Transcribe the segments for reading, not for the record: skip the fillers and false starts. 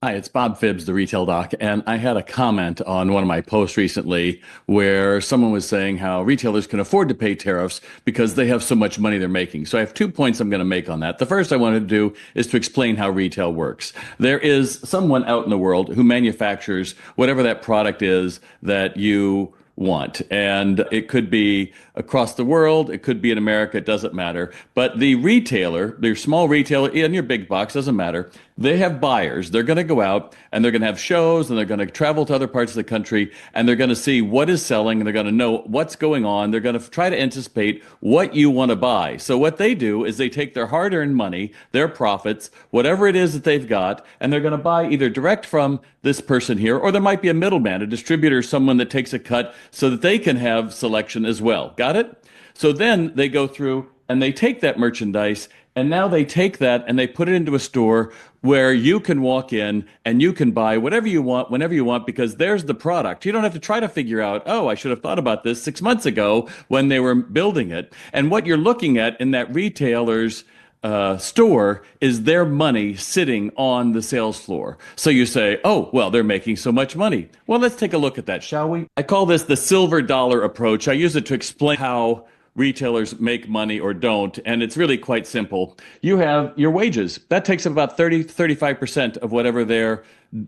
Hi, it's Bob Phibbs, the retail doc, and I had a comment on one of my posts recently where someone was saying how retailers can afford to pay tariffs because they have so much money they're making. So I have 2 points I'm going to make on that. The first I wanted to do is to explain how retail works. There is someone out in the world who manufactures whatever that product is that you want. And it could be across the world, it could be in America, it doesn't matter. But the retailer, your small retailer and your big box, doesn't matter. They have buyers. They're going to go out and they're going to have shows and they're going to travel to other parts of the country and they're going to see what is selling and they're going to know what's going on. They're going to try to anticipate what you want to buy. So what they do is they take their hard-earned money, their profits, whatever it is that they've got, and they're going to buy either direct from this person here, or there might be a middleman, a distributor, someone that takes a cut so that they can have selection as well. Got it? So then they go through and they take that merchandise and now they take that and they put it into a store where you can walk in and you can buy whatever you want, whenever you want, because there's the product. You don't have to try to figure out, oh, I should have thought about this 6 months ago when they were building it. And what you're looking at in that retailer's store is their money sitting on the sales floor. So you say, oh, well, they're making so much money. Well, let's take a look at that, shall we? I call this the silver dollar approach. I use it to explain how retailers make money or don't, and it's really quite simple. You have your wages. That takes up about 35% of whatever their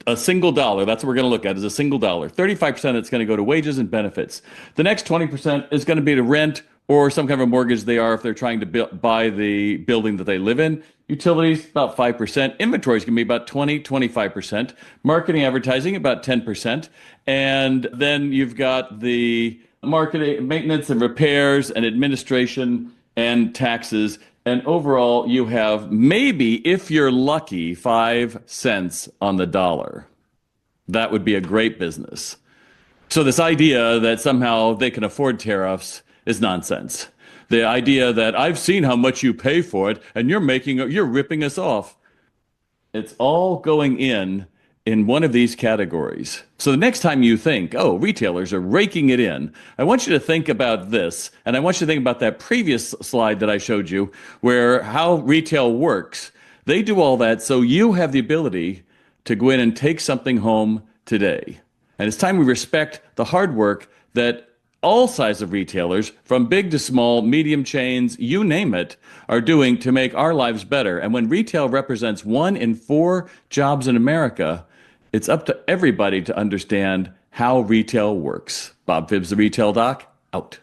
a single dollar, that's what we're going to look at, is a single dollar. 35% it's going to go to wages and benefits. The next 20% is going to be to rent or some kind of a mortgage they are if they're trying to buy the building that they live in. Utilities, about 5%. Inventory is going to be about 25%. Marketing, advertising, about 10%. And then you've got the marketing, maintenance and repairs and administration and taxes. And overall, you have maybe, if you're lucky, 5 cents on the dollar. That would be a great business. So this idea that somehow they can afford tariffs is nonsense. The idea that I've seen how much you pay for it and you're ripping us off. It's all going in one of these categories. So the next time you think, oh, retailers are raking it in, I want you to think about this. And I want you to think about that previous slide that I showed you where how retail works. They do all that so you have the ability to go in and take something home today. And it's time we respect the hard work that all sizes of retailers, from big to small, medium chains, you name it, are doing to make our lives better. And when retail represents 1 in 4 jobs in America, it's up to everybody to understand how retail works. Bob Phibbs, the Retail Doc, out.